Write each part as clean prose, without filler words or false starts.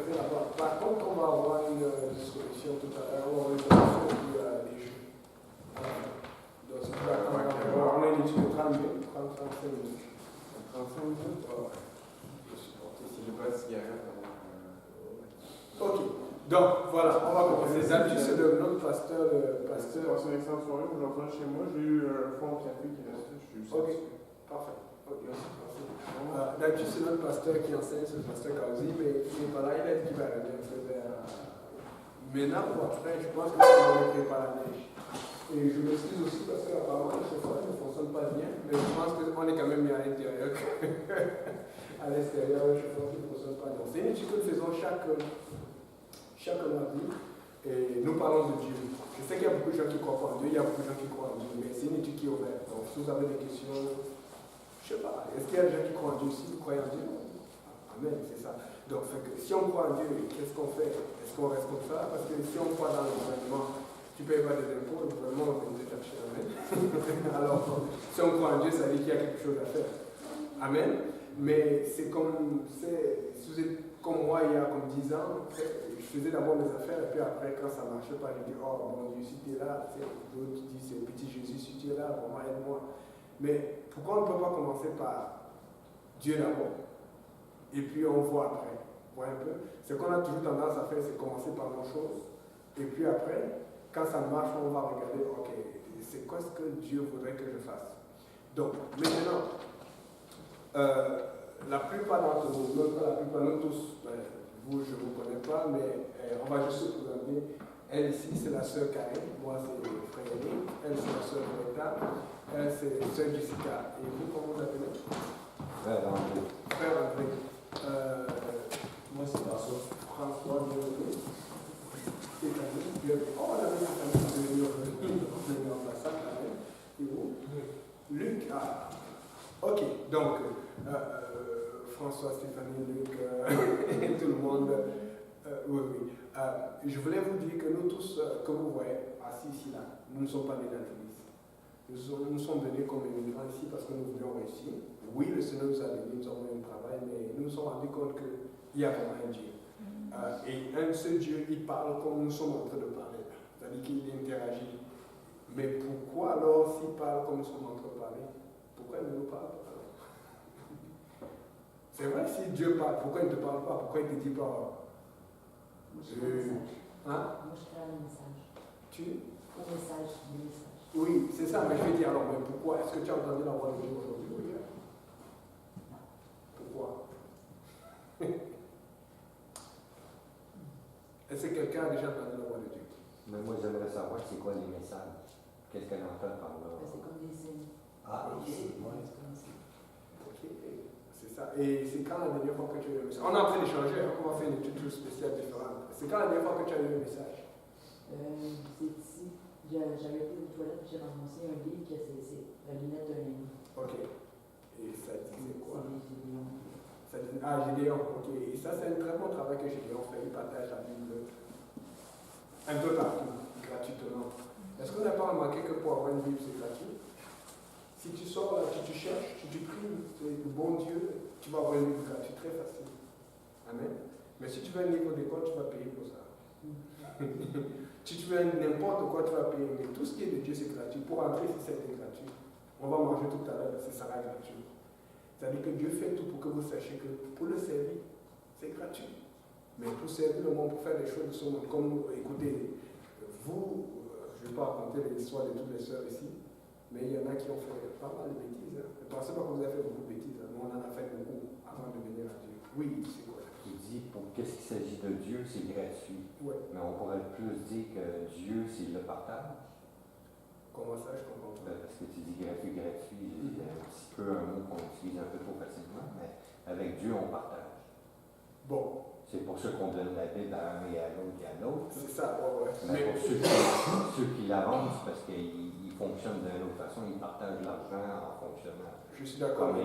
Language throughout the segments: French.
fait là-bas. Par contre, on va avoir une solution tout à l'heure. On va avoir une solution pour les jeux. Donc, si tu vas on a une étude de 30 minutes, 35 minutes. 35 minutes? Ouais. Si je passe cigarette, Ok. Donc, voilà, on va commencer. D'habitude, c'est notre pasteur. Passé une excellente soirée. Aujourd'hui, chez moi, j'ai eu un fond de café qui restait. Je suis Ok. Parfait. Ok, merci. D'habitude, c'est notre pasteur qui enseigne, c'est le pasteur Kauzi, mais il n'est pas là, il a dit qu'il va revenir un peu vers. Maintenant ou après, je pense que c'est on est par la neige. Et je m'excuse aussi parce qu'apparemment, le chauffage ne fonctionne pas bien, mais je pense qu'on est quand même mieux à l'intérieur qu'à l'extérieur, le chauffage ne fonctionne pas bien. C'est une étude que nous faisons chaque mardi, et nous parlons de Dieu. Je sais qu'il y a beaucoup de gens qui croient pas en Dieu, il y a beaucoup de gens qui croient en Dieu, mais c'est une étude qui est ouverte. Donc, si vous avez des questions, je ne sais pas, est-ce qu'il y a des gens qui croient en Dieu? Si vous croyez en Dieu, amen, c'est ça. Donc, si on croit en Dieu, qu'est-ce qu'on fait? Est-ce qu'on reste comme ça? Parce que si on croit dans le gouvernement, tu ne payes pas des impôts, le gouvernement va venir te chercher, amen. Alors, si on croit en Dieu, ça veut dire qu'il y a quelque chose à faire. Amen. Mais c'est comme, si vous êtes comme moi, il y a comme 10 ans, je faisais d'abord mes affaires, et puis après, quand ça ne marchait pas, je dis, oh mon Dieu, si tu es là, l'autre dit, c'est petit Jésus, si tu es là, vraiment aide-moi. Mais pourquoi on ne peut pas commencer par Dieu d'abord? Et puis on voit après. Vous voyez un peu? Ce qu'on a toujours tendance à faire, c'est commencer par nos choses. Et puis après, quand ça marche, on va regarder, ok, c'est quoi ce que Dieu voudrait que je fasse? Donc, maintenant, la plupart d'entre vous, nous tous, vous, je ne vous connais pas, mais on va juste se présenter. Elle ici, c'est la sœur Karine, moi c'est frère Yannick, elle c'est la sœur Greta, elle c'est sœur Jessica. Et vous, comment vous appelez? Frère André. Frère André. Moi c'est François, bienvenue. Stéphanie, bienvenue. Oh, on avait Stéphanie de l'ambassade quand même. Et vous? Luc, ah. Ok, donc, François, Stéphanie, Luc, et tout le monde. Oui. Je voulais vous dire que nous tous, que vous voyez assis ici, là, nous ne sommes pas nés dans l'église. Nous sommes venus comme immigrants ici parce que nous voulions réussir. Oui, le Seigneur nous a bénis, nous avons eu un travail, mais nous nous sommes rendus compte qu'il y a vraiment un Dieu. Et un seul Dieu, il parle comme nous sommes en train de parler. C'est-à-dire qu'il interagit. Mais pourquoi alors, s'il parle comme nous sommes en train de parler, pourquoi il ne nous parle pas? C'est vrai, si Dieu parle, pourquoi il ne te parle pas? Pourquoi il ne te dit pas? Moi, je crée un message. Hein? Moi, je crée un message. Tu? Un message, des messages. Oui, c'est ça, mais je vais dire alors, mais pourquoi? Est-ce que tu as entendu la voix de Dieu aujourd'hui? Oui. Pourquoi? Est-ce que quelqu'un a déjà entendu la voix de Dieu? Mais moi, j'aimerais savoir c'est quoi les messages. Qu'est-ce qu'elle entend par là? C'est comme des signes. Ah, Ok. C'est comme des signes. Ok, c'est ça. Et c'est quand la dernière fois que tu as eu un message? On est en train d'échanger, on va faire une étude spéciale différente. C'est quand la dernière fois que tu as eu un message? C'est ici. J'avais été aux toilettes et j'ai ramassé un livre qui c'est la lunette d'un ami. Ok. Et ça disait quoi? C'est Gédéon. Ça disait, Gédéon, ok. Et ça, c'est un très bon travail que Gédéon fait. Il partage la Bible un peu partout, gratuitement. Est-ce qu'on n'a pas remarqué que pour avoir une Bible, c'est gratuit? Si tu sors là, tu cherches, tu pries, c'est le bon Dieu, tu vas avoir une Bible gratuite, très facile. Amen. Mais si tu veux un livre d'école, tu vas payer pour ça. Si tu veux n'importe quoi, tu vas payer. Mais tout ce qui est de Dieu, c'est gratuit. Pour entrer, si c'était gratuit, on va manger tout à l'heure, ce sera gratuit. C'est-à-dire que Dieu fait tout pour que vous sachiez que pour le servir, c'est gratuit. Mais pour servir le monde, pour faire des choses de ce monde, comme écoutez, vous, je ne vais pas raconter l'histoire de toutes les sœurs ici, mais il y en a qui ont fait pas mal de bêtises. Ne pensez pas que vous avez fait beaucoup de bêtises. Nous, on en a fait beaucoup avant de venir à Dieu. Oui, c'est quoi? Il dit, pour qu'est-ce qu'il s'agit de Dieu, c'est gratuit. Ouais. Mais on pourrait plus dire que Dieu, c'est le partage. Comment ça, je comprends pas? Parce que tu dis gratuit, c'est un petit peu un mot qu'on utilise un peu trop facilement, mais avec Dieu, on partage. Bon. C'est pour ça qu'on donne la Bible à un et à l'autre et à l'autre. C'est ça, ouais. Mais pour ceux qui l'avancent, parce qu'ils fonctionnent d'une autre façon, ils partagent l'argent en fonctionnant. Je suis d'accord.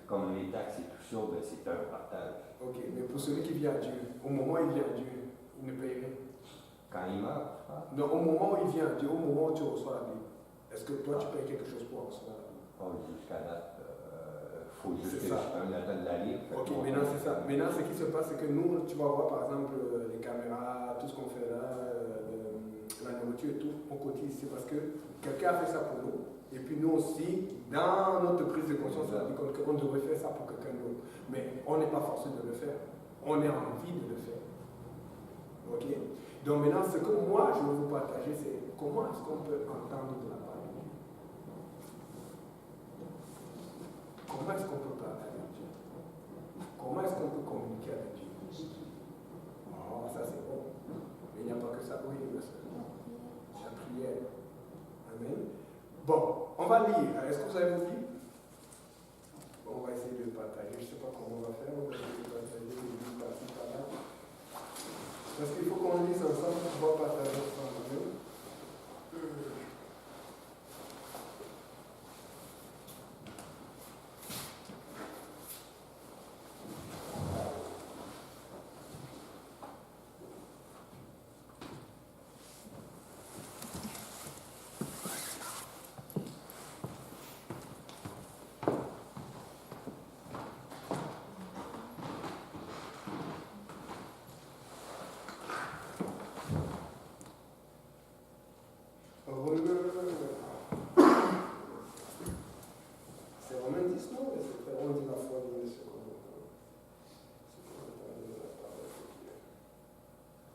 Comme les taxes et tout ça, ben c'est un partage. Ok, mais pour celui qui vient à Dieu, au moment où il vient à Dieu, il ne paye rien. Quand il meurt, tu vois? Non, au moment où il vient à Dieu, au moment où tu reçois la Bible, est-ce que toi tu payes quelque chose pour recevoir la Bible? Oh, jusqu'à date, il faut juste C'est que ça. je donne la livre. Ok, maintenant c'est ça. maintenant, ce qui se passe, c'est que nous, tu vas voir par exemple les caméras, tout ce qu'on fait là, la nourriture et tout, on cotise ici parce que quelqu'un a fait ça pour nous. Et puis nous aussi, dans notre prise de conscience, on a dit qu'on devrait faire ça pour quelqu'un d'autre. Mais on n'est pas forcé de le faire. On a envie de le faire. Ok? Donc maintenant, ce que moi je veux vous partager, c'est comment est-ce qu'on peut entendre de la part de Dieu? Comment est-ce qu'on peut parler avec Dieu? Comment est-ce qu'on peut communiquer avec Dieu? Oh, ça c'est bon. Mais il n'y a pas que ça. Oui, la prière. Amen. Bon, on va lire. Est-ce que vous avez lu? Bon, on va essayer de le partager. Je ne sais pas comment on va faire. On va essayer de partager les livres par-ci par-là. Parce qu'il faut qu'on lise ensemble pour pouvoir partager ensemble. C'est Romains 10, non? C'est on dit la foi de ce qu'on entend. C'est qu'on entend de la parole de Dieu.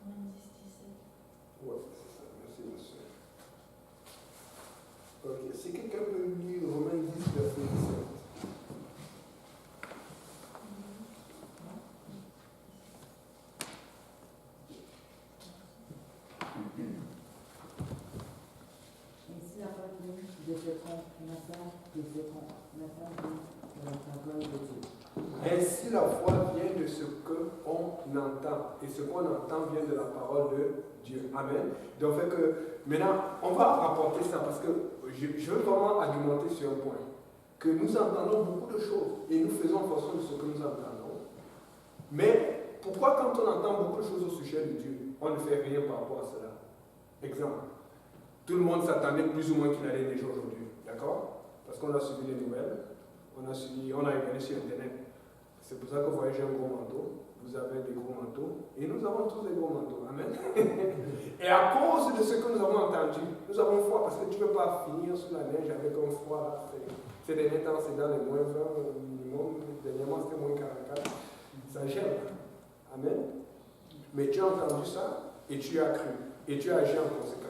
Romains 10, 17. Oui, c'est ça. Merci, monsieur. Ok, si quelqu'un peut lire Romains 10, verset 17. Ainsi la foi vient de ce qu'on entend, de ce qu'on entend de la parole de Dieu. Ainsi, la foi vient de ce qu'on entend. Et ce qu'on entend vient de la parole de Dieu. Amen. Donc, fait que, maintenant, on va rapporter ça parce que je veux vraiment argumenter sur un point. Que nous entendons beaucoup de choses et nous faisons en fonction de ce que nous entendons. Mais pourquoi, quand on entend beaucoup de choses au sujet de Dieu, on ne fait rien par rapport à cela? Exemple. Tout le monde s'attendait plus ou moins qu'il allait neiger aujourd'hui. D'accord? Parce qu'on a suivi les nouvelles. On a regardé sur Internet. C'est pour ça que vous voyez, j'ai un gros manteau. Vous avez des gros manteaux. Et nous avons tous des gros manteaux. Amen. Et à cause de ce que nous avons entendu, nous avons froid parce que tu ne peux pas finir sous la neige avec un froid là. Ces derniers temps, c'est dans les moins 20 minimum. Dernièrement, c'était moins 44. Ça gèle. Amen. Mais tu as entendu ça et tu as cru. Et tu as agi en conséquence.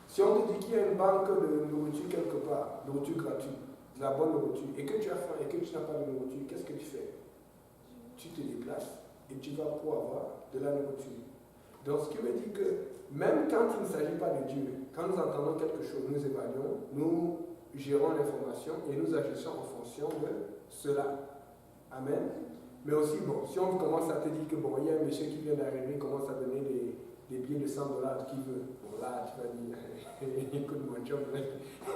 Si on te dit qu'il y a une banque de nourriture quelque part, nourriture gratuite, de la bonne nourriture, et que tu as faim et que tu n'as pas de nourriture, qu'est-ce que tu fais? Tu te déplaces et tu vas pour avoir de la nourriture. Donc, ce qui veut dire que même quand il ne s'agit pas de Dieu, quand nous entendons quelque chose, nous évaluons, nous gérons l'information et nous agissons en fonction de cela. Amen. Mais aussi, bon, si on commence à te dire que bon, il y a un monsieur qui vient d'arriver, commence à donner des billets de 100 $ qui veut. Bon, là, tu vas dire, écoute mon job,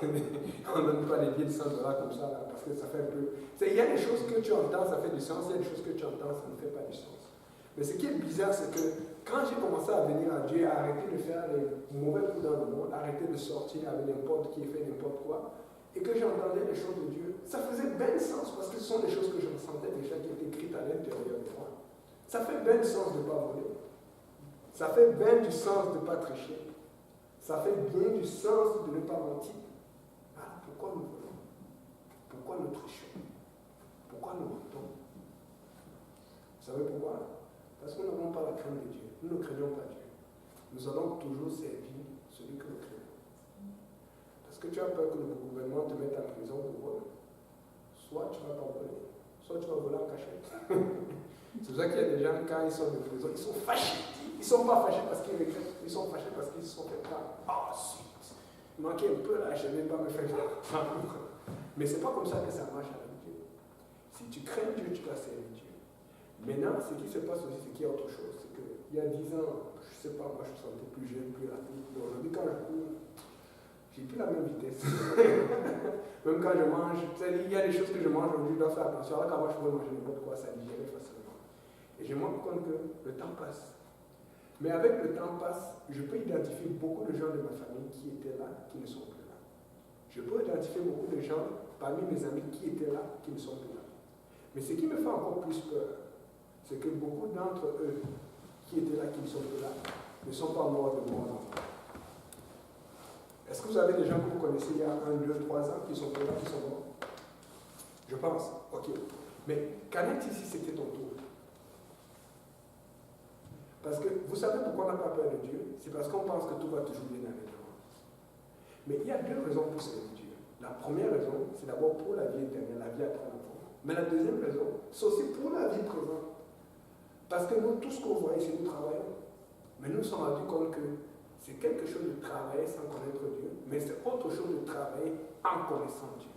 on ne donne pas des billets de 100 $ comme ça, là, parce que ça fait un peu. Il y a des choses que tu entends, ça fait du sens, il y a des choses que tu entends, ça ne fait pas du sens. Mais ce qui est bizarre, c'est que quand j'ai commencé à venir à Dieu, à arrêter de faire les mauvais coups dans le monde, arrêter de sortir avec n'importe qui fait n'importe quoi, et que j'entendais les choses de Dieu, ça faisait bien sens, parce que ce sont des choses que je ressentais déjà qui étaient écrites à l'intérieur de moi. Ça fait bien sens de ne pas voler. Ça fait bien du sens de ne pas tricher. Ça fait bien du sens de ne pas mentir. Alors pourquoi nous volons? Pourquoi nous trichons? Pourquoi nous mentons? Vous savez pourquoi? Parce que nous n'avons pas la crainte de Dieu. Nous ne craignons pas Dieu. Nous allons toujours servir celui que nous craignons. Parce que tu as peur que le gouvernement te mette en prison pour vol. Soit tu ne vas pas voler, soit tu vas voler en cachette. C'est pour ça qu'il y a des gens, quand ils sortent de prison, ils sont fâchés. Ils ne sont pas fâchés parce qu'ils regrettent, ils sont fâchés parce qu'ils se sont fait prendre. Ah, zut, il manquait un peu là, je ne vais pas me faire prendre. Mais ce n'est pas comme ça que ça marche avec Dieu. Si tu crains Dieu, tu dois servir Dieu. Maintenant, ce qui se passe aussi, c'est qu'il y a autre chose. C'est qu'il y a 10 ans, je ne sais pas, moi je me sentais plus jeune, plus rapide. Aujourd'hui, quand je cours, j'ai plus la même vitesse. Même quand je mange, il y a des choses que je mange aujourd'hui, je dois faire attention. Alors qu'avant, je pouvais manger n'importe quoi, ça digérait facilement. Et je me rends compte que le temps passe. Mais avec le temps passe, je peux identifier beaucoup de gens de ma famille qui étaient là, qui ne sont plus là. Je peux identifier beaucoup de gens parmi mes amis qui étaient là, qui ne sont plus là. Mais ce qui me fait encore plus peur, c'est que beaucoup d'entre eux qui étaient là, qui ne sont plus là, ne sont pas morts de mort d'enfant. Est-ce que vous avez des gens que vous connaissez il y a 1, 2, 3 ans qui sont plus là, qui sont morts? Je pense. Ok. Mais qu'en est-il si c'était ton tour? Parce que vous savez pourquoi on n'a pas peur de Dieu? C'est parce qu'on pense que tout va toujours bien avec nous. Mais il y a deux raisons pour servir Dieu. La première raison, c'est d'abord pour la vie éternelle, la vie après la mort. Mais la deuxième raison, c'est aussi pour la vie présente. Parce que nous, tout ce qu'on voit, c'est nous travaillons. Mais nous nous sommes rendus compte que c'est quelque chose de travailler sans connaître Dieu, mais c'est autre chose de travailler en connaissant Dieu.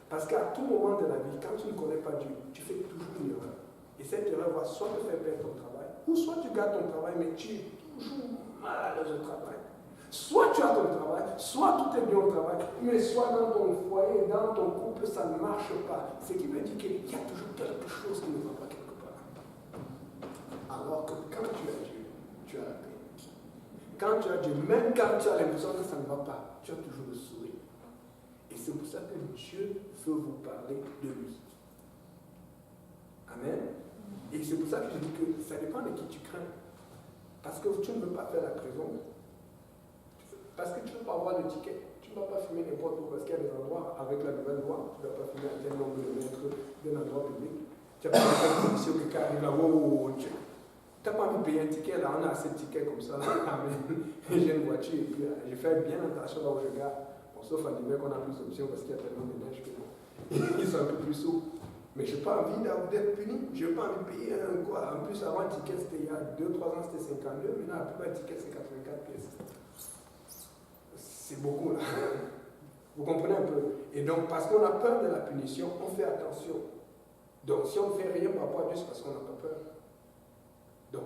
Parce qu'à tout moment de la vie, quand tu ne connais pas Dieu, tu fais toujours une erreur. Et cette erreur va soit te faire perdre ton travail, ou soit tu gardes ton travail, mais tu es toujours mal au travail. Soit tu as ton travail, soit tout est bien au travail, mais soit dans ton foyer, dans ton couple, ça ne marche pas. Ce qui veut dire qu'il y a toujours quelque chose qui ne va pas quelque part. Alors que quand tu as Dieu, tu as la paix. Quand tu as Dieu, même quand tu as l'impression que ça ne va pas, tu as toujours le sourire. Et c'est pour ça que Dieu veut vous parler de lui. Amen. Et c'est pour ça que je dis que ça dépend de qui tu crains. Parce que tu ne veux pas faire la prison. Parce que tu ne veux pas avoir de ticket. Tu ne vas pas fumer n'importe où. Parce qu'il y a des endroits, avec la nouvelle loi, tu ne vas pas fumer à tel nombre de mètres d'un endroit public. Tu n'as pas envie de policier ou quelqu'un arrive là, tu n'as pas envie de payer un ticket, là, on a assez de tickets comme ça. J'ai une voiture et puis je fais bien attention là où je garde. Bon, sauf en hiver qu'on a plus d'options parce qu'il y a tellement de neige que bon. Ils sont un peu plus souples. Mais je n'ai pas envie d'être puni, je n'ai pas envie de payer un quoi. En plus, avant, le ticket, c'était il y a 2-3 ans, c'était 52, maintenant, la plupart des tickets, c'est 84 pièces. C'est beaucoup, là. Vous comprenez un peu? Et donc, parce qu'on a peur de la punition, on fait attention. Donc, si on ne fait rien par rapport à Dieu, c'est parce qu'on n'a pas peur. Donc,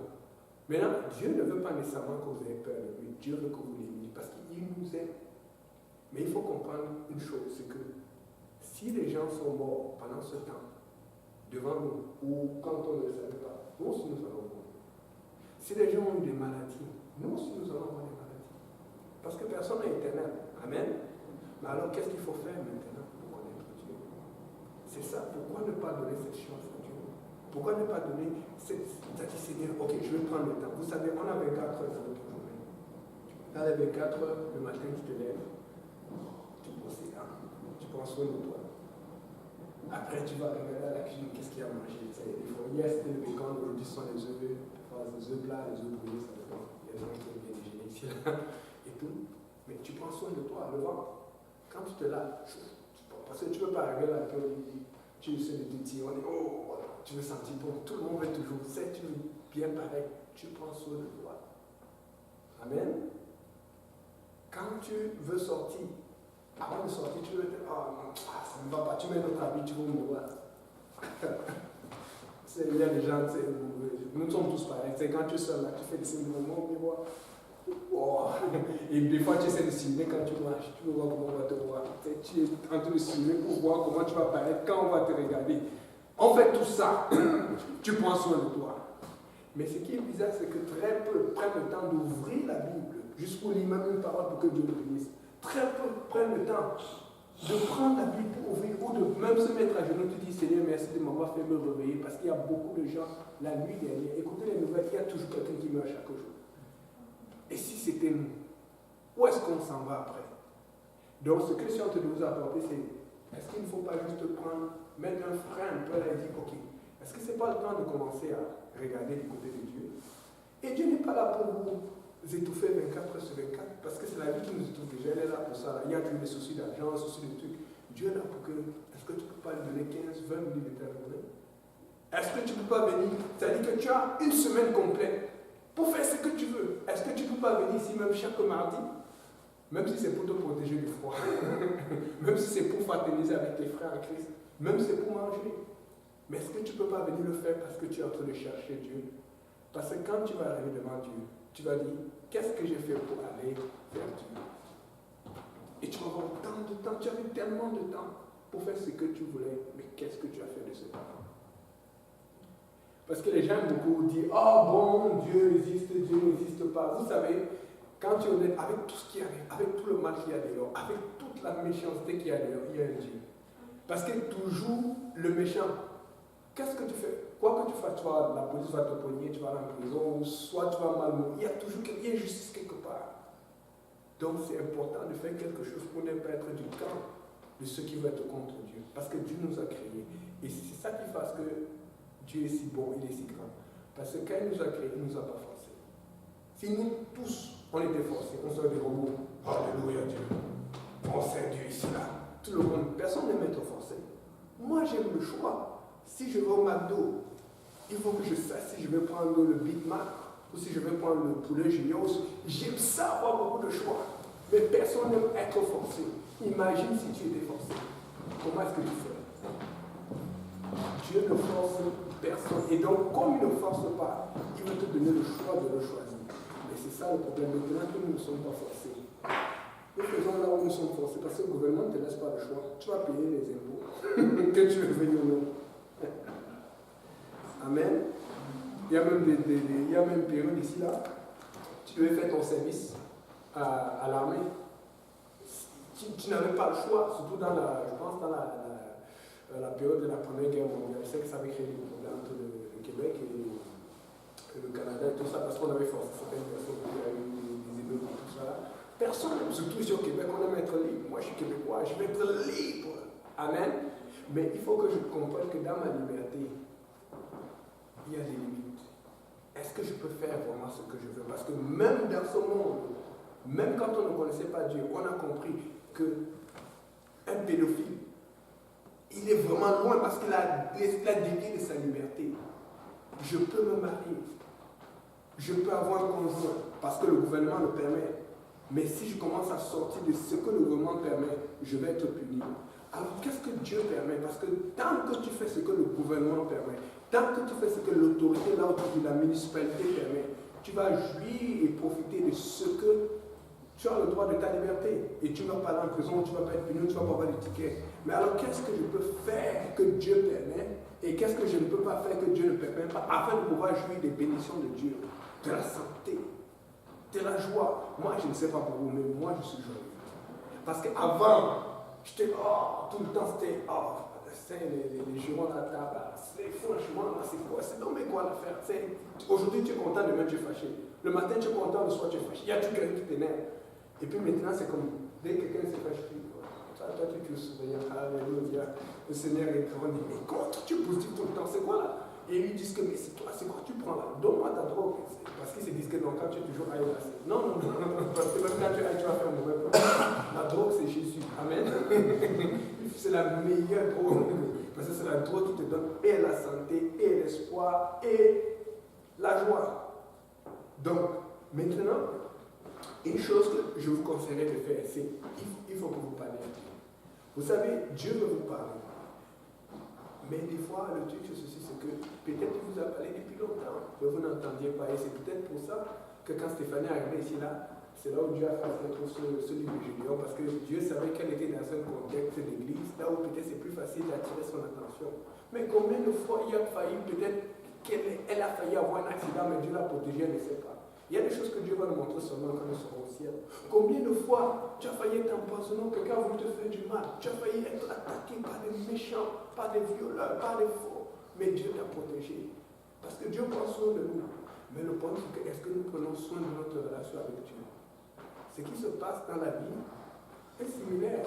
maintenant, Dieu ne veut pas nécessairement que vous ayez peur de lui. Dieu veut que vous l'aimiez, parce qu'il nous aime. Mais il faut comprendre une chose, c'est que si les gens sont morts pendant ce temps, devant nous, ou quand on ne le savait pas, nous aussi nous allons mourir. Si les gens ont des maladies, nous aussi nous allons avoir des maladies. Parce que personne n'est éternel. Amen. Mais alors qu'est-ce qu'il faut faire maintenant pour connaître Dieu? C'est ça, pourquoi ne pas donner cette chance à Dieu? Pourquoi ne pas donner cette... C'est-à-dire, Seigneur, ok, je vais prendre le temps. Vous savez, on a 24 heures dans notre journée. Dans les 24 heures, le matin, tu te lèves, tu bosses, tu prends soin de toi. Après, tu vas regarder à la cuisine, qu'est-ce qu'il y a à manger. Des fois, hier c'était le bacon, aujourd'hui ce sont les œufs, des œufs plats, les œufs brûlés, ça dépend. Il y a des gens qui aiment bien déjeuner ici, là, et tout. Mais tu prends soin de toi, le ventre. Quand tu te laves, parce que tu ne peux pas arriver là, tu essaies de te tirer, on dit, oh, voilà, tu veux sentir bon. Tout le monde veut toujours, c'est tu veux bien pareil, tu prends soin de toi. Amen. Quand tu veux sortir, avant de sortir, tu veux dire, ah non, ça ne va pas, tu mets notre habit, tu vas me voir. Il y a des gens, nous sommes tous pareils. C'est quand tu es seul là, tu fais des signes de mon miroir. Oh. Et des fois, tu essaies de simuler quand tu marches, tu veux voir comment on va te voir. Tu es en train de simuler pour voir comment tu vas paraître quand on va te regarder. On fait tout ça, tu prends soin de toi. Mais ce qui est bizarre, c'est que très peu prennent le temps d'ouvrir la Bible, juste pour lire même une parole pour que Dieu le bénisse. Très peu prennent le temps de prendre la Bible pour ouvrir ou de même se mettre à genoux et te dire Seigneur, merci de m'avoir fait me réveiller parce qu'il y a beaucoup de gens la nuit dernière. Écoutez les nouvelles, il y a toujours quelqu'un qui meurt chaque jour. Et si c'était nous, où est-ce qu'on s'en va après? Donc ce que je suis en train de vous apporter, c'est est-ce qu'il ne faut pas juste prendre, mettre un frein un peu là et dire ok, est-ce que ce n'est pas le temps de commencer à regarder du côté de Dieu? Et Dieu n'est pas là pour vous étouffer 24 heures sur 24, parce que c'est la vie qui nous étouffe déjà, elle est là pour ça. Il y a toujours des soucis d'argent, des soucis de trucs. Dieu est là pour que, est-ce que tu ne peux pas lui donner 15, 20 minutes de ta journée? Est-ce que tu ne peux pas venir? C'est-à-dire que tu as une semaine complète pour faire ce que tu veux. Est-ce que tu ne peux pas venir ici même chaque mardi? Même si c'est pour te protéger du froid, même si c'est pour fraterniser avec tes frères en Christ, même si c'est pour manger. Mais est-ce que tu ne peux pas venir le faire parce que tu es en train de chercher Dieu? Parce que quand tu vas arriver devant Dieu, tu vas dire, qu'est-ce que j'ai fait pour aller vers Dieu? Et tu vas avoir tant de temps, tu avais tellement de temps pour faire ce que tu voulais, mais qu'est-ce que tu as fait de ce temps? Parce que les gens aiment beaucoup dire, oh bon, Dieu existe, Dieu n'existe pas. Vous savez, quand tu es honnête, avec tout ce qui arrive, avec tout le mal qu'il y a dehors, avec toute la méchanceté qu'il y a dehors, il y a un Dieu. Parce que toujours le méchant, qu'est-ce que tu fais? Quoi que tu fasses, la police va te pogner, tu vas aller en prison, ou soit tu vas mal mourir. Il y a toujours injustice quelque part. Donc c'est important de faire quelque chose pour ne pas être du camp de ceux qui veulent être contre Dieu. Parce que Dieu nous a créés. Et c'est ça qui fait que Dieu est si bon, il est si grand. Parce que quand il nous a créés, il ne nous a pas forcés. Si nous tous, on était forcés, on serait des robots. Alléluia Dieu. On sait Dieu ici, là. Tout le monde, personne n'aime être forcé. Moi, j'aime le choix. Si je vais au McDo, il faut que je sache si je vais prendre le Big Mac ou si je vais prendre le poulet junior. J'aime ça, avoir beaucoup de choix. Mais personne n'aime être forcé. Imagine si tu étais forcé. Comment est-ce que tu fais? Dieu ne force personne. Et donc, comme il ne force pas, il veut te donner le choix de le choisir. Mais c'est ça le problème. Maintenant que nous ne sommes pas forcés. Nous faisons là où nous sommes forcés parce que le gouvernement ne te laisse pas le choix. Tu vas payer les impôts. Que tu veux venir ou non. Amen. Il y a même une période ici là. Tu devais faire ton service à l'armée. Tu n'avais pas le choix, surtout dans je pense dans la période de la Première Guerre mondiale. Je sais que ça avait créé des problèmes entre le Québec et le Canada et tout ça, parce qu'on avait forcé certaines personnes qui avaient des immeubles et tout ça. Personne, surtout ici au Québec, on aime être libre. Moi, je suis québécois, je vais être libre. Amen. Mais il faut que je comprenne que dans ma liberté, il y a des limites. Est-ce que je peux faire vraiment ce que je veux? Parce que même dans ce monde, même quand on ne connaissait pas Dieu, on a compris qu'un pédophile, il est vraiment loin parce qu'il a dévié de sa liberté. Je peux me marier. Je peux avoir un conjoint parce que le gouvernement le permet. Mais si je commence à sortir de ce que le gouvernement permet, je vais être puni. Alors qu'est-ce que Dieu permet? Parce que tant que tu fais ce que le gouvernement permet, tant que tu fais ce que l'autorité, là où la municipalité permet, tu vas jouir et profiter de ce que tu as le droit de ta liberté. Et tu ne vas pas aller en prison, tu ne vas pas être puni, tu ne vas pas avoir de ticket. Mais alors qu'est-ce que je peux faire que Dieu permet? Et qu'est-ce que je ne peux pas faire que Dieu ne permet pas afin de pouvoir jouir des bénédictions de Dieu, de la santé, de la joie? Moi, je ne sais pas pour vous, mais moi, je suis joyeux. Parce qu'avant, j'étais, tout le temps, c'était, les jurons à la table, c'est franchement, là, c'est quoi? C'est non, mais quoi l'affaire? Aujourd'hui, tu es content, demain, tu es fâché. Le matin, tu es content, le soir, tu es fâché. Il y a tout quelqu'un qui t'énerve. Et puis maintenant, c'est comme, dès que quelqu'un se fâche, toi, tu te souviens, alléluia, le Seigneur est grand, il dit, mais comment tu es positif tout le temps? C'est quoi là? Et ils disent que, mais c'est toi, c'est quoi tu prends là? Donne-moi ta drogue. Parce qu'ils se disent que non, quand tu es toujours aïe, non, parce que même quand tu es aïe, tu vas faire mauvais problème. La drogue, c'est Jésus. Amen. C'est la meilleure drogue. Parce que c'est la drogue qui te donne et la santé, et l'espoir, et la joie. Donc, maintenant, une chose que je vous conseillerais de faire, c'est il faut que vous parliez à Dieu. Vous savez, Dieu veut vous parler. Mais des fois, le truc, c'est ceci, c'est que peut-être qu'il vous a parlé depuis longtemps, mais vous n'entendiez pas. Et c'est peut-être pour ça que quand Stéphanie est arrivée ici, là, c'est là où Dieu a fait qu'elle trouve ce livre de Gédéon, parce que Dieu savait qu'elle était dans un contexte d'église, là où peut-être c'est plus facile d'attirer son attention. Mais combien de fois il a failli, peut-être qu'elle a failli avoir un accident, mais Dieu l'a protégée, elle ne sait pas. Il y a des choses que Dieu va nous montrer seulement quand nous serons au ciel. Combien de fois tu as failli être empoisonné, quelqu'un a voulu te faire du mal, tu as failli être attaqué par des méchants, par des violeurs, par des faux, mais Dieu t'a protégé. Parce que Dieu prend soin de nous. Mais le point, c'est que est-ce que nous prenons soin de notre relation avec Dieu? Ce qui se passe dans la vie est similaire.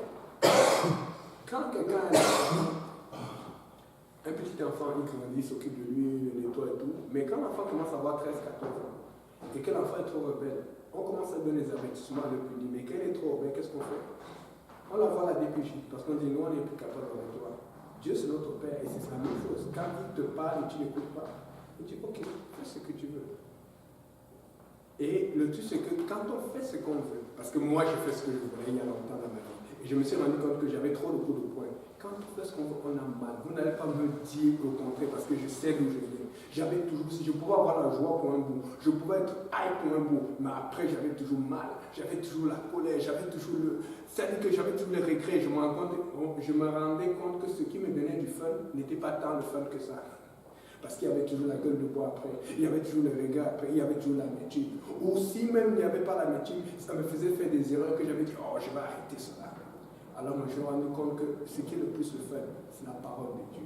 Quand quelqu'un a un petit enfant, il grandit, s'occupe de lui, le nettoie et tout, mais quand l'enfant commence à avoir 13-14 ans, et que l'enfant est trop rebelle, on commence à donner des avertissements à le punir. Mais qu'elle est trop rebelle, qu'est-ce qu'on fait? On l'envoie à la DPJ, parce qu'on dit nous, on n'est plus capable avec toi. Dieu, c'est notre Père, et c'est la même chose. Quand il te parle et tu n'écoutes pas, il dit ok, fais ce que tu veux. Et le truc, c'est que quand on fait ce qu'on veut, parce que moi, j'ai fait ce que je voulais il y a longtemps dans ma vie, et je me suis rendu compte que j'avais trop de coups de poing. Quand on fait ce qu'on veut, on a mal. Vous n'allez pas me dire au contraire, parce que je sais d'où je viens. J'avais toujours, si je pouvais avoir la joie pour un bout, je pouvais être aïe pour un bout, mais après j'avais toujours mal, j'avais toujours la colère, j'avais toujours c'est-à-dire que j'avais toujours les regrets. Je me rendais compte que ce qui me donnait du fun n'était pas tant le fun que ça. Parce qu'il y avait toujours la gueule de bois après, il y avait toujours le regard après, il y avait toujours l'amertume. Ou si même il n'y avait pas l'amertume, ça me faisait faire des erreurs que j'avais dit, oh je vais arrêter cela. Alors moi je me suis rendu compte que ce qui est le plus le fun, c'est la parole de Dieu.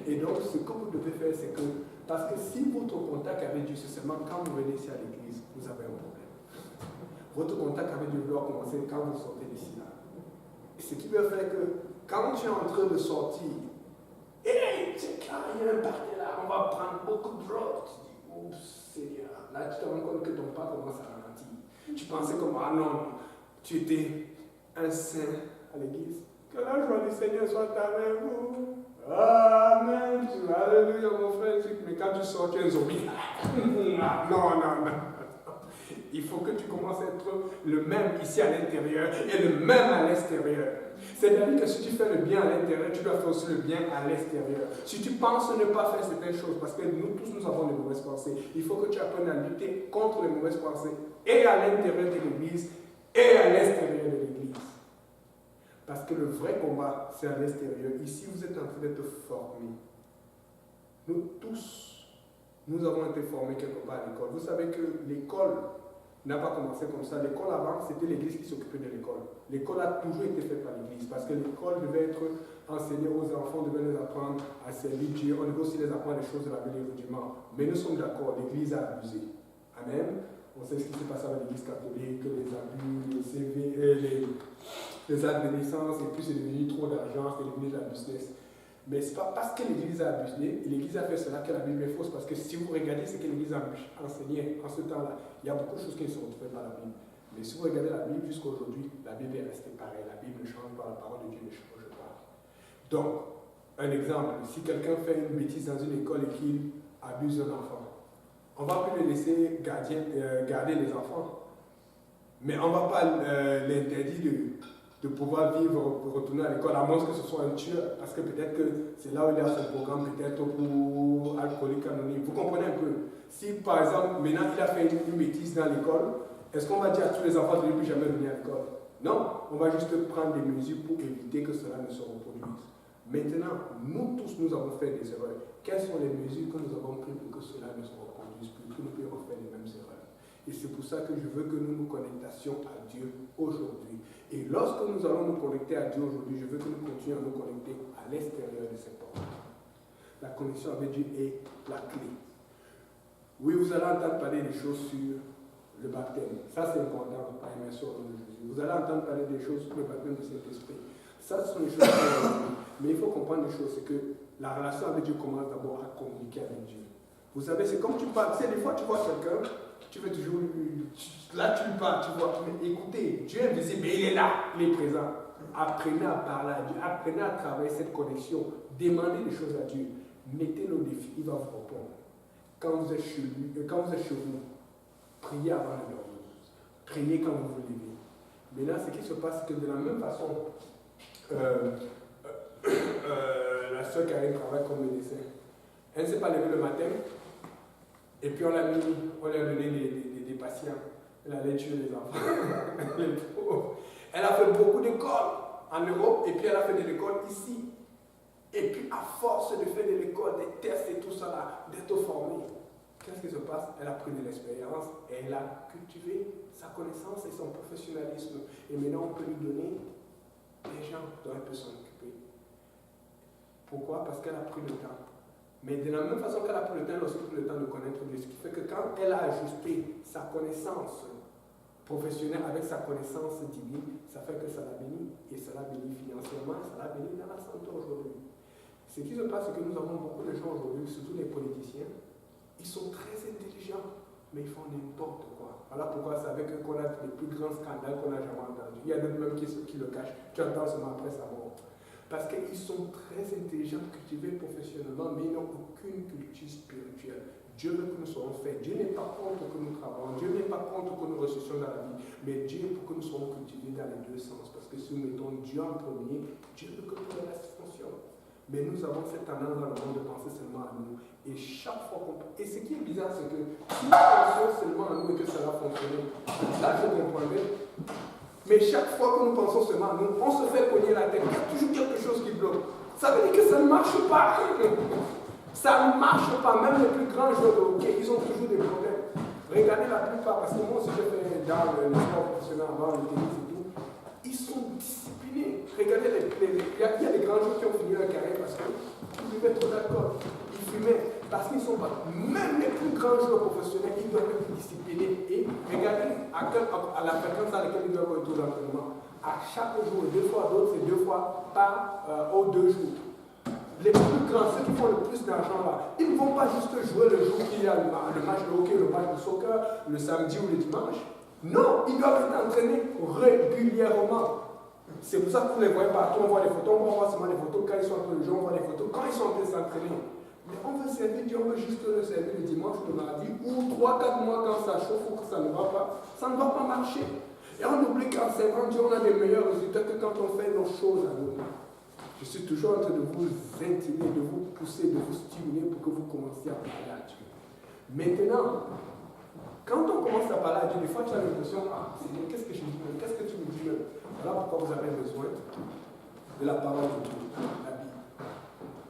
Et donc, ce que vous devez faire, c'est que, parce que si votre contact avec Dieu, c'est seulement quand vous venez ici à l'église, vous avez un problème. Votre contact avec Dieu doit commencer quand vous sortez d'ici là. Et ce qui veut faire que, quand tu es en train de sortir, hey, c'est clair, il y a un parti là, on va prendre beaucoup de drogue. Tu dis, oups, Seigneur. Là, tu te rends compte que ton pas commence à ralentir. Tu pensais comme, ah non, tu étais un saint à l'église. Que la joie du Seigneur soit avec vous. Amen. Alléluia, mon frère. Mais quand tu sors, tu es un zombie. Non. Il faut que tu commences à être le même ici à l'intérieur et le même à l'extérieur. C'est-à-dire que si tu fais le bien à l'intérieur, tu dois faire aussi le bien à l'extérieur. Si tu penses ne pas faire certaines choses, parce que nous tous, nous avons de mauvaises pensées, il faut que tu apprennes à lutter contre les mauvaises pensées et à l'intérieur de l'Église et à l'extérieur de l'Église. Parce que le vrai combat, c'est à l'extérieur. Ici, vous êtes en train d'être formés. Nous tous, nous avons été formés quelque part à l'école. Vous savez que l'école n'a pas commencé comme ça. L'école avant, c'était l'Église qui s'occupait de l'école. L'école a toujours été faite par l'Église parce que l'école devait être enseignée aux enfants, devait les apprendre à servir Dieu. On devait aussi les apprendre les choses de la vie rudiments. Mais nous sommes d'accord, l'Église a abusé. Amen. On sait ce qui s'est passé avec l'Église catholique, les abus, les CV, les actes de naissance, et puis c'est devenu trop d'argent, c'est devenu de la business. Mais ce n'est pas parce que l'Église a abusé, et l'Église a fait cela que la Bible est fausse, parce que si vous regardez ce que l'Église a enseigné en ce temps-là, il y a beaucoup de choses qui ne sont retrouvées dans la Bible. Mais si vous regardez la Bible jusqu'à aujourd'hui, la Bible est restée pareille. La Bible ne change pas, la parole de Dieu ne change pas. Donc, un exemple, si quelqu'un fait une bêtise dans une école et qu'il abuse un enfant, on ne va plus le laisser garder les enfants. Mais on ne va pas l'interdire de pouvoir vivre, retourner à l'école, à moins que ce soit un tueur, parce que peut-être que c'est là où il y a ce programme, peut-être pour alcoolique anonyme. Vous comprenez un peu? Si par exemple, maintenant il a fait une bêtise dans l'école, est-ce qu'on va dire à tous les enfants de ne plus jamais venir à l'école? Non, on va juste prendre des mesures pour éviter que cela ne se reproduise. Maintenant, nous tous, nous avons fait des erreurs. Quelles sont les mesures que nous avons prises pour que cela ne se reproduise plus, que nous puissions refaire les mêmes erreurs? Et c'est pour ça que je veux que nous nous connections à Dieu aujourd'hui. Et lorsque nous allons nous connecter à Dieu aujourd'hui, je veux que nous continuions à nous connecter à l'extérieur de cette porte. La connexion avec Dieu est la clé. Oui, vous allez entendre parler des choses sur le baptême. Ça, c'est important, par immersion au nom de Jésus. Vous allez entendre parler des choses sur le baptême de Saint-Esprit. Ça, ce sont des choses mais il faut comprendre des choses, c'est que la relation avec Dieu commence d'abord à communiquer avec Dieu. Vous savez, c'est comme tu parles. Tu sais, des fois, tu vois quelqu'un, tu veux toujours là, tu lui parles, tu vois. Mais écoutez, Dieu est visible, mais il est là, il est présent. Apprenez à parler à Dieu, apprenez à travailler cette connexion. Demandez des choses à Dieu. Mettez-le au défi, il va vous répondre. Quand vous êtes chez vous, priez avant de dormir. Priez quand vous vous levez. Maintenant, ce qui se passe, c'est que de la même façon, la soeur Karine travaille comme médecin. Elle ne s'est pas levée le matin, et puis on lui a donné des patients. Elle allait tuer les enfants. Elle a fait beaucoup d'écoles en Europe, et puis elle a fait de l'école ici. Et puis à force de faire de l'école, des tests et tout ça, là, d'être formée, qu'est-ce qui se passe? Elle a pris de l'expérience, et elle a cultivé sa connaissance et son professionnalisme. Et maintenant, on peut lui donner des gens dont elle peut s'en occuper. Pourquoi? Parce qu'elle a pris le temps. Mais de la même façon qu'elle a pris le temps, elle a aussi pris le temps de connaître Dieu. Ce qui fait que quand elle a ajusté sa connaissance professionnelle avec sa connaissance divine, ça fait que ça la bénit. Et ça la bénit financièrement, ça la bénit dans la santé aujourd'hui. Ce qui se passe, c'est que nous avons beaucoup de gens aujourd'hui, surtout les politiciens, ils sont très intelligents, mais ils font n'importe quoi. Voilà pourquoi c'est avec eux qu'on a les plus grands scandales qu'on n'a jamais entendus. Il y a d'autres même qui le cachent. Tu entends seulement après sa mort. Parce qu'ils sont très intelligents, cultivés professionnellement, mais ils n'ont aucune culture spirituelle. Dieu veut que nous soyons faits. Dieu n'est pas contre que nous travaillons. Dieu n'est pas contre que nous ressuscions dans la vie. Mais Dieu est pour que nous soyons cultivés dans les deux sens. Parce que si nous mettons Dieu en premier, Dieu veut que tout le reste fonctionne. Mais nous avons cette tendance dans le monde de penser seulement à nous. Et chaque fois qu'on... Et ce qui est bizarre, c'est que si nous pensons seulement à nous et que ça va fonctionner, là je comprendrais. Mais chaque fois que nous pensons seulement à nous, on se fait cogner la tête. Il y a toujours quelque chose qui bloque. Ça veut dire que ça ne marche pas. Ça ne marche pas. Même les plus grands joueurs de hockey, ils ont toujours des problèmes. Regardez la plupart, parce que moi aussi j'ai fait dans le sport professionnel avant, le tennis et tout. Ils sont disciplinés. Regardez, il y a des grands gens qui ont fini leur carrière parce qu'ils buvaient trop d'alcool. Ils fumaient parce qu'ils ne sont pas. Même les plus grands joueurs professionnels, ils doivent être disciplinés. Et regardez à la fréquence à laquelle ils doivent retourner l'entraînement. À chaque jour, 2 fois, d'autres, c'est 2 fois aux 2 jours. Les plus grands, ceux qui font le plus d'argent là, ils ne vont pas juste jouer le jour qu'il y a le match de hockey, le match de soccer, le samedi ou le dimanche. Non, ils doivent être entraînés régulièrement. C'est pour ça que vous les voyez partout, on voit les photos, on voit seulement les photos quand ils sont en train de jouer, on voit les photos quand ils sont en train de s'entraîner. Mais on veut servir Dieu, on veut juste le servir le dimanche ou le mardi, ou 3-4 mois quand ça chauffe ou que ça ne va pas, ça ne va pas marcher. Et on oublie qu'en servant Dieu, on a des meilleurs résultats que quand on fait nos choses à nous. Je suis toujours en train de vous intimer, de vous pousser, de vous stimuler pour que vous commenciez à parler à Dieu. Maintenant, quand on commence à parler à Dieu, des fois tu as l'impression, Seigneur, qu'est-ce que je dis même? Qu'est-ce que tu me dis même? Voilà pourquoi vous avez besoin de la parole de Dieu, la Bible.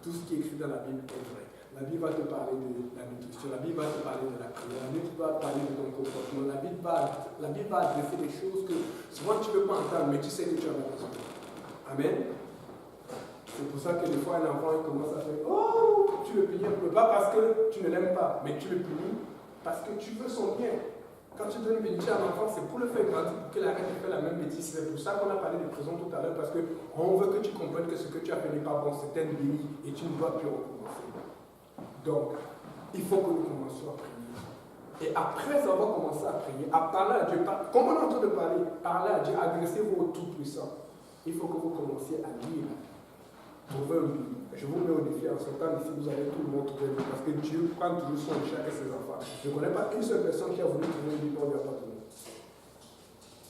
Tout ce qui est écrit dans la Bible est vrai. La Bible va te parler de la nutrition, la Bible va te parler de la prière, la Bible va te parler de ton comportement, la Bible va adresser des choses que souvent tu ne peux pas entendre, mais tu sais que tu as besoin. Amen. C'est pour ça que des fois un enfant il commence à faire oh, tu le punis un peu, pas parce que tu ne l'aimes pas, mais tu le punis parce que tu veux son bien. Quand tu donnes une bénédiction à un enfant, c'est pour le faire grandir, pour qu'il arrête de faire la même bêtise. C'est pour ça qu'on a parlé de prison tout à l'heure, parce qu'on veut que tu comprennes que ce que tu as fait n'est pas bon, c'est un délit et tu ne dois plus recommencer. Donc, il faut que nous commencions à prier. Et après avoir commencé à prier, à parler à Dieu, comme on est en train de parler à Dieu, adressez-vous au Tout-Puissant. Il faut que vous commenciez à lire. Trouver un Bible. Je vous mets au défi en ce temps ici, vous allez tout le monde trouver un Bible. Parce que Dieu prend toujours soin de chacun de ses enfants. Je ne connais pas une seule personne qui a voulu trouver un Bible, on ne lui a pas donné.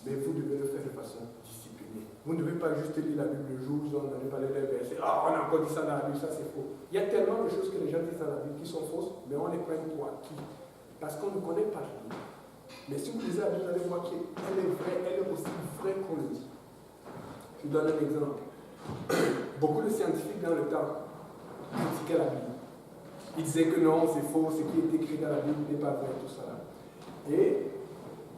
Mais vous devez le faire de façon disciplinée. Vous ne devez pas juste lire la Bible le jour où vous en avez parlé d'un verset. Ah, on a encore dit ça dans la Bible, ça c'est faux. Il y a tellement de choses que les gens disent dans la Bible qui sont fausses, mais on les prend pour acquis. Parce qu'on ne connaît pas la Bible. Mais si vous lisez la Bible, vous allez voir qu'elle est vraie, elle est aussi vraie qu'on le dit. Je vous donne un exemple. Beaucoup de scientifiques dans le temps critiquaient la Bible. Ils disaient que non, c'est faux, ce qui est écrit dans la Bible n'est pas vrai, tout ça. Et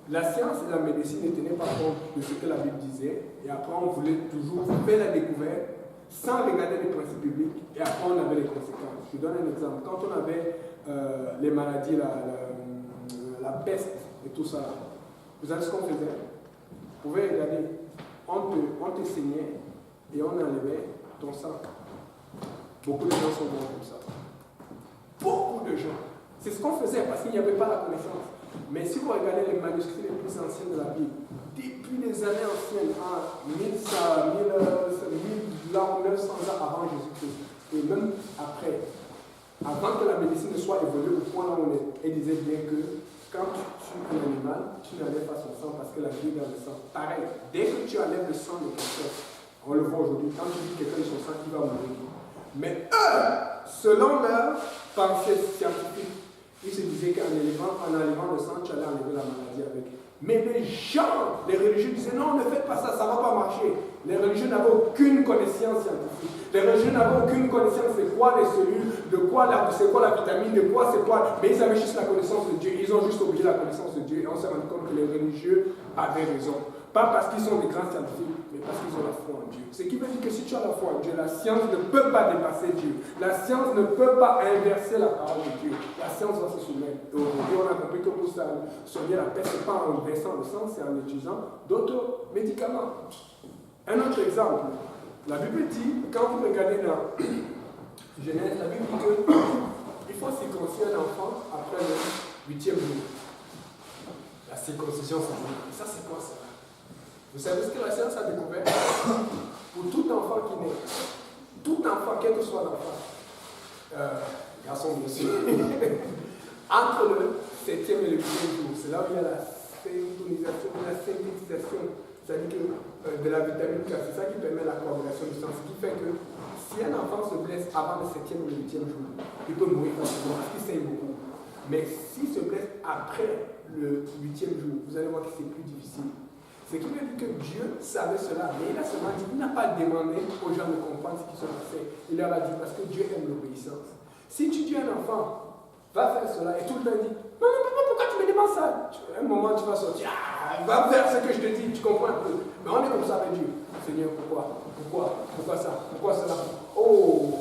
la science et la médecine ne tenaient pas compte de ce que la Bible disait. Et après, on voulait toujours faire la découverte sans regarder les principes bibliques. Et après, on avait les conséquences. Je vous donne un exemple. Quand on avait les maladies, la peste et tout ça, vous savez ce qu'on faisait? Vous pouvez regarder. On te saignait et on enlevait ton sang. Beaucoup de gens sont morts comme ça. Beaucoup de gens. C'est ce qu'on faisait parce qu'il n'y avait pas la connaissance. Mais si vous regardez les manuscrits les plus anciens de la Bible, depuis les années anciennes, à 900 ans avant Jésus-Christ, et même après, avant que la médecine ne soit évoluée au point là où on est, elle disait bien que quand tu tues un animal, tu n'enlèves pas son sang parce que la vie est dans le sang. Pareil, dès que tu enlèves le sang de quelqu'un, on le voit aujourd'hui, quand tu dis quelqu'un de son sang, il va mourir. Mais eux, selon leur pensée scientifique, ils se disaient qu'en enlevant le sang, tu allais enlever la maladie avec. Mais les gens, les religieux disaient non, ne faites pas ça, ça ne va pas marcher. Les religieux n'avaient aucune connaissance scientifique. Les religieux n'avaient aucune connaissance de quoi les cellules, de quoi c'est quoi la vitamine, de quoi c'est quoi. Mais ils avaient juste la connaissance de Dieu. Ils ont juste oublié la connaissance de Dieu. Et on s'est rendu compte que les religieux avaient raison. Pas parce qu'ils sont des grands scientifiques, mais parce qu'ils ont la foi en Dieu. Ce qui veut dire que si tu as la foi en Dieu, la science ne peut pas dépasser Dieu. La science ne peut pas inverser la parole de Dieu. La science va se soumettre. Aujourd'hui, on a compris que pour ça, soigner la peste, ce n'est pas en versant le sang, c'est en utilisant d'autres médicaments. Un autre exemple. La Bible dit, quand vous regardez dans Genèse, la Bible dit qu'il faut circoncire un enfant après le 8e jour. La circoncision, ça c'est quoi ça? Vous savez ce que la science a découvert? Pour tout enfant qui naît, tout enfant, quel que soit l'enfant, garçon bien sûr, entre le 7e et le 8e jour, c'est là où il y a la synthétisation, c'est-à-dire de la vitamine K, c'est ça qui permet la coagulation du sang, ce qui fait que si un enfant se blesse avant le 7e ou le 8e jour, il peut mourir facilement parce qu'il saigne beaucoup. Mais s'il se blesse après le 8e jour, vous allez voir que c'est plus difficile. Ce qui veut dire que Dieu savait cela, mais il a seulement dit, il n'a pas demandé aux gens de comprendre ce qui se passait. Il leur a dit, parce que Dieu aime l'obéissance. Si tu dis à un enfant, va faire cela, et tout le temps dit, non, pourquoi tu me demandes ça? À un moment, tu vas sortir, va faire ce que je te dis, tu comprends un peu. Mais on est comme ça avec Dieu. Seigneur, pourquoi? Pourquoi ça? Pourquoi cela? Oh,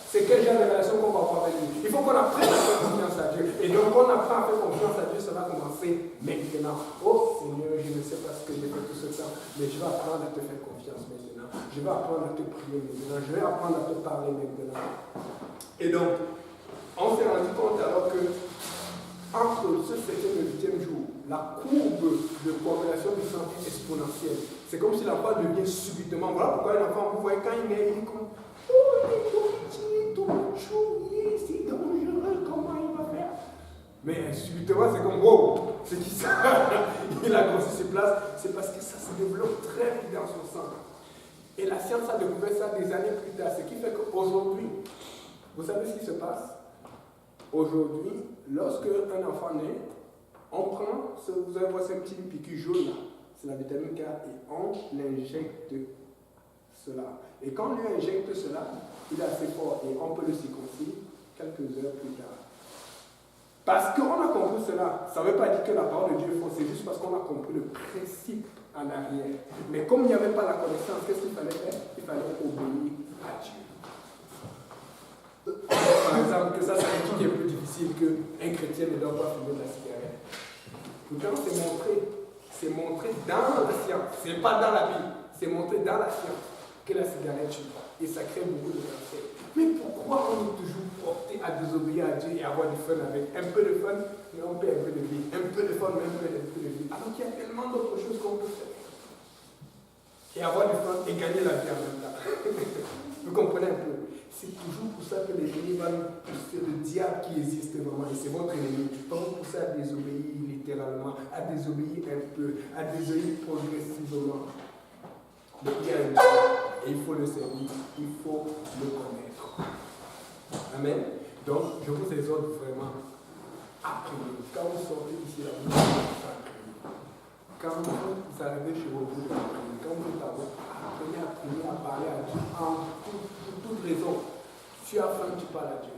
c'est quel genre de relation qu'on va avoir avec lui? Il faut qu'on apprenne à faire confiance à Dieu. Et donc, quand on apprend à faire confiance à Dieu, ça va commencer maintenant. Oh Seigneur, je ne sais pas ce que j'ai fait tout ce temps, mais je vais apprendre à te faire confiance maintenant. Je vais apprendre à te prier maintenant. Je vais apprendre à te parler maintenant. Et donc, on s'est rendu compte alors que entre ce 7e et le 8e jour, la courbe de coagulation du sang est exponentielle. C'est comme si l'enfant devient subitement. Voilà pourquoi un enfant, vous voyez, quand il naît, il est comme oh, il est tout petit, tout chou, il est si dangereux, comment il va faire? Mais subitement, c'est comme wow, c'est qui ça? Il a grossi ses places, c'est parce que ça se développe très vite dans son sang. Et la science a découvert ça des années plus tard, ce qui fait qu'aujourd'hui, vous savez ce qui se passe? Aujourd'hui, lorsque un enfant naît, on prend, vous allez voir ce petit piqûre jaune là, c'est la vitamine K, et on l'injecte cela. Et quand on lui injecte cela, il est assez fort et on peut le circoncire quelques heures plus tard. Parce qu'on a compris cela, ça ne veut pas dire que la parole de Dieu est fausse, c'est juste parce qu'on a compris le principe en arrière. Mais comme il n'y avait pas la connaissance, qu'est-ce qu'il fallait faire? Il fallait obéir à Dieu. Par exemple, que ça c'est un truc qui est plus difficile qu'un chrétien ne doit pas fumer de la cigarette. Pourtant, c'est montré dans la science, c'est pas dans la Bible, c'est montré dans la science que la cigarette tue et ça crée beaucoup de cancer. Mais pourquoi on est toujours porté à désobéir à Dieu et avoir du fun avec? Un peu de fun, mais on perd un peu de vie. Un peu de fun, mais on perd un peu de vie. Alors qu'il y a tellement d'autres choses qu'on peut faire. Et avoir du fun et gagner la vie en même temps. Vous comprenez un peu? C'est toujours pour ça que l'ennemi va nous pousser, le diable qui existe vraiment, et c'est votre ennemi, va vous pousser à désobéir littéralement, à désobéir un peu, à désobéir progressivement. Mais il y a un Dieu, et il faut le servir, il faut le connaître. Amen. Donc, je vous exhorte vraiment à prier. Quand vous sortez d'ici là, vous devez prier. Quand vous arrivez chez vous, vous devez prier. Quand vous êtes à vous, apprenez à prier, à parler à Dieu pour toute raison. Tu as faim, tu parles à Dieu.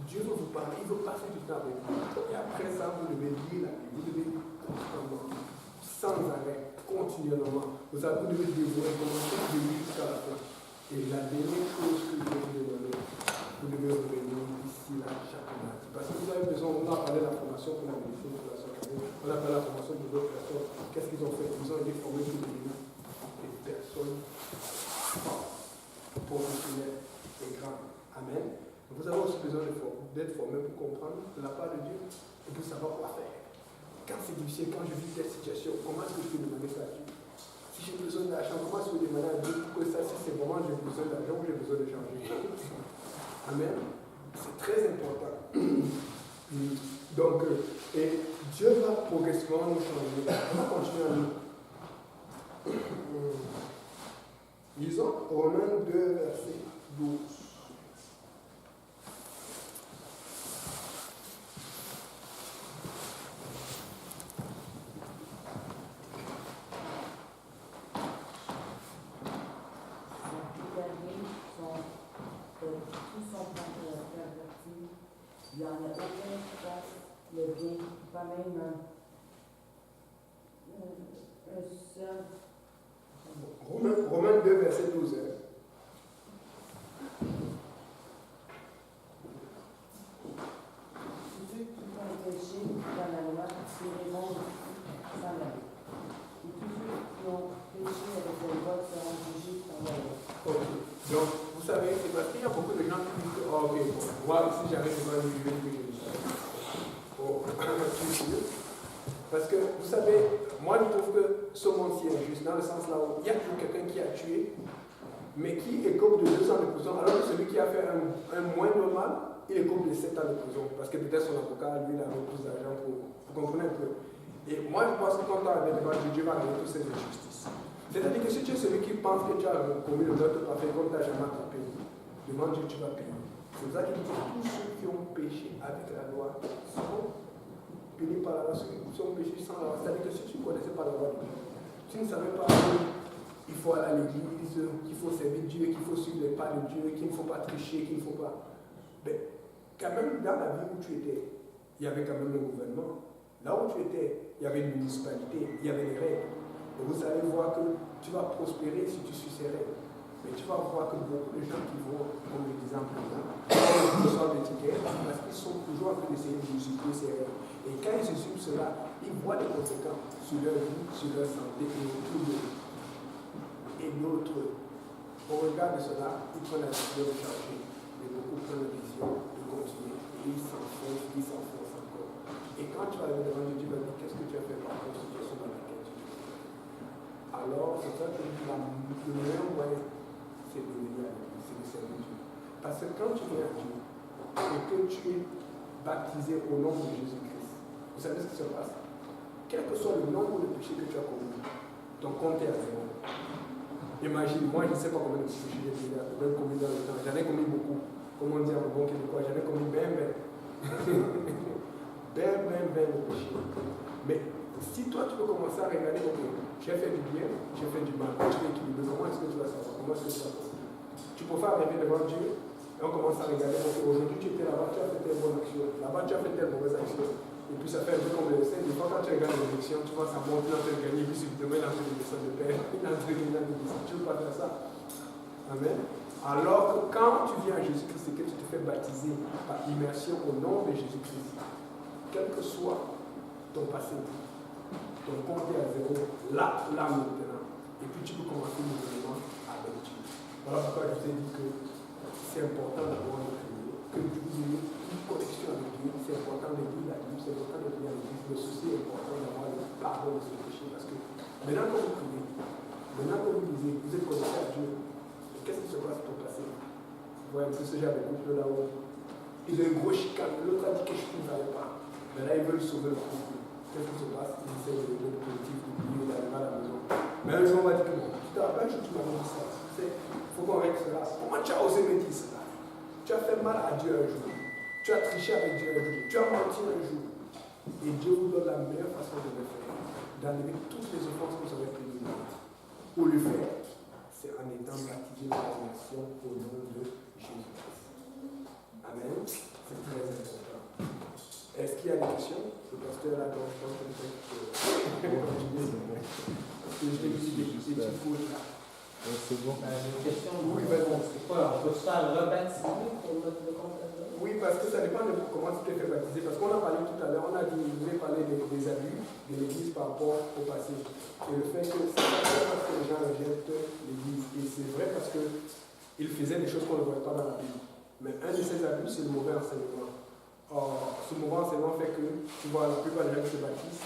Dieu veut vous parler, il veut passer du temps avec vous. Et après ça, vous devez lire la Bible. Vous devez constamment, sans arrêt, continuellement. Vous devez dévorer commencer de lui jusqu'à la fin. Et la dernière chose que je vais vous demander, vous devez revenir ici, là, chaque matin. Parce que vous avez besoin, on a parlé de la formation pour la médecine, pour la santé, on a parlé de la formation pour d'autres personnes. Qu'est-ce qu'ils ont fait? Ils ont été formés pour devenir des personnes professionnelles et grandes. Amen. Vous avez aussi besoin d'être formé pour comprendre de la part de Dieu et pour savoir quoi faire. Quand c'est difficile, quand je vis telle situation, comment est-ce que je peux demander ça à Dieu? Si j'ai besoin d'argent, comment est-ce que je peux demander à Dieu pour que ça, si c'est vraiment j'ai besoin d'argent ou j'ai besoin de changer? Amen. C'est très important. Donc, et Dieu va progressivement nous changer. On va continuer à nous. Lisons Romains 2, verset 12. Il n'y en a aucun qui fasse le bien, pas même un seul. Romains 2, verset 12. Ceux qui font péché dans la loi seront sans la vie. Et tous ceux qui ont péché avec la loi seront jugés par la loi. Ok. Donc, vous savez, c'est parce qu'il y a beaucoup de gens qui disent que, oh, ok, bon, moi, si j'arrive devant lui, je vais lui dire ça. Oh, parce que, vous savez, moi, je trouve que ce monde-ci est injuste, dans le sens là où il y a toujours quelqu'un qui a tué, mais qui écope de 2 ans de prison, alors que celui qui a fait un moindre mal, il écope de 7 ans de prison, parce que peut-être son avocat, lui, il avait plus d'argent pour. Vous comprenez un peu? Et moi, je pense que quand on arrive devant Dieu, Dieu va régler toutes ces injustices. C'est-à-dire que si tu es celui qui pense que tu as commis le meurtre parfait, comme tu n'as jamais attrapé, demande Dieu, tu vas payer. C'est pour ça qu'il dit que tous ceux qui ont péché avec la loi sont punis par la loi, ceux qui ont péché sans la loi. C'est-à-dire que si tu ne connaissais pas la loi de Dieu, tu ne savais pas qu'il faut aller à l'église, qu'il faut servir Dieu, qu'il faut suivre les pas de Dieu, qu'il ne faut pas tricher, qu'il ne faut pas. Mais quand même, dans la vie où tu étais, il y avait quand même le gouvernement. Là où tu étais, il y avait une municipalité, il y avait des règles. Et vous allez voir que tu vas prospérer si tu suis ces règles. Mais tu vas voir que beaucoup de gens qui vont, comme je disais en présent, ils reçoivent l'étiquette parce qu'ils sont toujours en train d'essayer de justifier ces règles. Et quand ils assument cela, ils voient les conséquences sur leur vie, sur leur santé et autour d'eux. Et d'autres, au regard de cela, ils prennent la décision de changer. Mais beaucoup prennent la décision de continuer. Et ils s'enfoncent encore. Et quand tu vas aller devant Dieu, tu vas dire qu'est-ce que tu as fait par rapport à la situation dans laquelle tu es. Alors, c'est ça que je dis, le meilleur moyen, c'est de venir à l'église, c'est de servir Dieu. Parce que quand tu viens à Dieu et que tu es baptisé au nom de Jésus-Christ, vous savez ce qui se passe? Quel que soit le nombre de péchés que tu as commis, ton compte est à zéro. Imagine, moi je ne sais pas combien de péchés j'ai commis dans le temps. J'en ai commis beaucoup. Comme on dit en bon québécois, j'en ai commis ben de péchés. Mais si toi tu peux commencer à regarder, ok, j'ai fait du bien, j'ai fait du mal, tu es équilibré, comment est-ce que tu vas savoir? Comment est-ce que tu vas savoir? Tu préfères arriver devant Dieu et on commence à regarder, ok, aujourd'hui tu étais là-bas, tu as fait telle bonne action, là-bas tu as fait telle mauvaise action. Et puis ça fait un peu comme le scène, des fois quand tu regardes l'élection, tu vois ça monte, il est en train de gagner, puis subitement il est en train de descendre de paix, il est en train de descendre, tu ne veux pas faire ça. Amen. Alors que quand tu viens à Jésus-Christ et que tu te fais baptiser par immersion au nom de Jésus-Christ, quel que soit ton passé, ton compte est à zéro, là maintenant. Et puis tu peux commencer le mouvement avec Dieu. Voilà pourquoi je t'ai dit que c'est important d'avoir le prier, que vous ayez une connexion avec Dieu, c'est important de lire la Bible, c'est important de lire l'Église, mais ceci est important d'avoir le pardon de ses péchés. Parce que maintenant que vous priez, maintenant que vous lisez, vous êtes connecté à Dieu, qu'est-ce qui se passe dans ton passé? Vous voyez un peu ce genre de couple là-haut. Il a une grosse chicane, l'autre a dit quelque chose qui ne savait pas. Mais là, ils veulent sauver le couple. Qu'est-ce qui se passe? Ils essaient de régler le politique, d'oublier, d'arriver à la maison. Mais un jour, on va dire que non, tu te rappelles, tu m'as dit ça. Il faut qu'on règle cela. Comment tu as osé me dire cela? Tu as fait mal à Dieu un jour. Tu as triché avec Dieu un jour. Tu as menti un jour. Et Dieu vous donne la meilleure façon de le faire. D'enlever toutes les offenses que vous avez prises de vous. Pour le faire, c'est en étant baptisé dans la nation au nom de Jésus-Christ. Amen. C'est très important. Est-ce qu'il y a des questions? Le pasteur là, donc, je pense que je t'ai dit des petites fautes là. C'est bon. J'ai une question. Oui, vas-y. C'est quoi? On peut se faire rebaptiser pour notre compte? Oui, parce que ça dépend de comment tu t'es fait baptiser. Parce qu'on a parlé tout à l'heure, on a dit, vous avez parlé des abus de l'Église par rapport au passé. Et le fait que c'est pas parce que les gens rejettent l'Église. Et c'est vrai parce qu'ils faisaient des choses qu'on ne voit pas dans la Bible. Mais un de ces abus, c'est le mauvais enseignement. Or, ce mauvais enseignement fait que, tu vois, la plupart des gens qui se baptisent,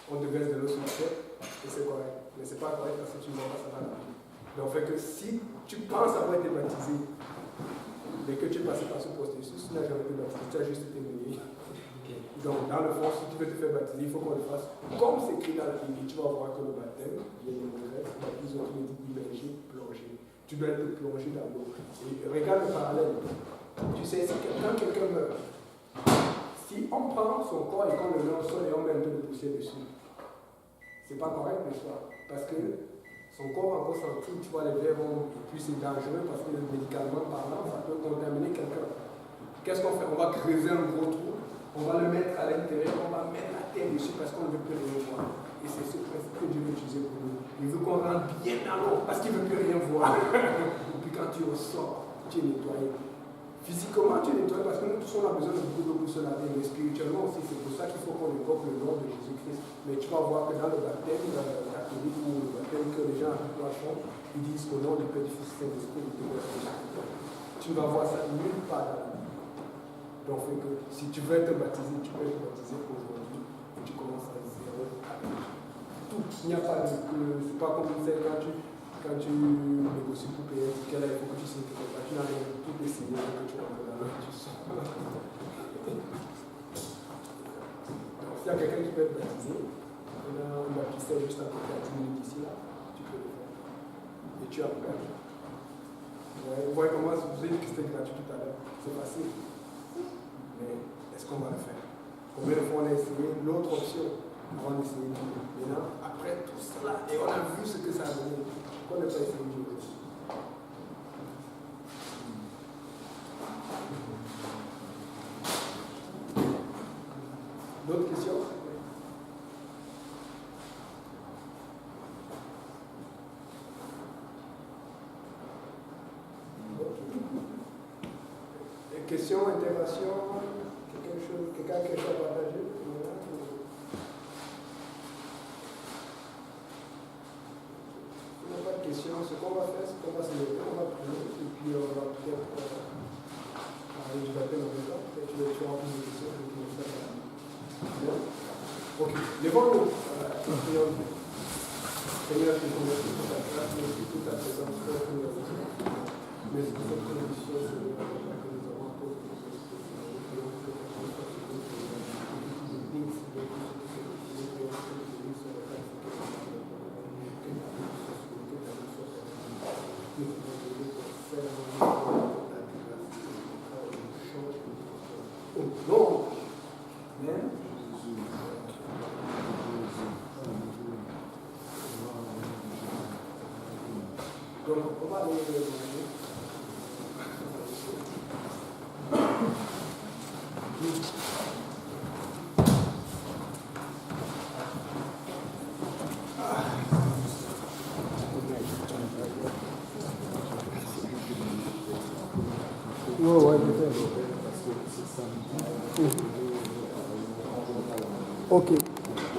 on te verse de l'eau sur la tête, et c'est correct. Mais c'est pas correct parce que tu ne vois pas ça dans la Bible. Donc, fait que si tu penses avoir été baptisé, mais que tu es passé par ce processus, tu n'as jamais été baptisé, tu as juste été mené. Donc, dans le fond, si tu veux te faire baptiser, il faut qu'on le fasse comme c'est écrit dans la Bible. Tu vas voir que le baptême vient de mourir, baptise immergé, plongé. Tu dois être plongé dans l'eau. Et regarde le parallèle. Tu sais, quand quelqu'un meurt, si on prend son corps et qu'on le met au sol et on met un peu de poussière dessus, c'est pas correct, n'est-ce pas? Parce que son corps va encore sentir, tu vois, les vers vont, et puis c'est dangereux parce que médicalement parlant, ça peut contaminer quelqu'un. Qu'est-ce qu'on fait? On va creuser un gros trou, on va le mettre à l'intérieur, on va mettre la terre dessus parce qu'on ne veut plus rien voir. Et c'est ce principe que Dieu veut utiliser pour nous. Il veut qu'on rentre bien dans l'eau parce qu'il ne veut plus rien voir. Et puis quand tu ressors, tu es nettoyé. Physiquement, tu es nettoyé parce que nous tous on a besoin de beaucoup d'eau pour se laver, mais spirituellement aussi, c'est pour ça qu'il faut qu'on évoque le nom de Jésus-Christ. Mais tu vas voir que dans le baptême catholique ou le baptême que les gens habituellement font, ils disent qu'au nom du Père, du Fils et du Saint-Esprit, tu vas voir ça nulle part dans la Bible. Donc, que si tu veux être baptisé, tu peux être baptisé aujourd'hui et tu commences à zéro avec tout. Il n'y a pas de. C'est pas comme c'est quand tu négocies pour payer un ticket, là, il faut que tu signes quelque part. Tu n'as rien, tout est signé, que tu rentres dans l'eau, tu sors. Donc, s'il y a quelqu'un qui peut être baptisé, on a un baptistère juste à côté, à 10 minutes ici, là, tu peux le faire. Et tu engages. Vous voyez comment vous avez dit que c'était gratuit tout à l'heure. C'est facile. Mais est-ce qu'on va le faire? Combien de fois on a essayé l'autre option avant d'essayer Dieu? Maintenant, après tout cela, et on a vu ce que ça a donné, pourquoi ne pas essayer Dieu? D'autres questions? Questions, interventions, quelqu'un a quelque chose à partager? Il n'y a pas de questions. Ce qu'on va faire, c'est qu'on va se lever, on va prier, et puis on va peut-être je l'appelle en même temps, peut-être que tu auras plus de questions. Bien. Ok, levons-nous. Prions Dieu. Seigneur, je te remercie pour ta grâce, merci pour ta présence, merci pour cette condition, Seigneur, que nous avons apportée. Non. Amen. Donc, on va aller Ouais, peut-être. Ok.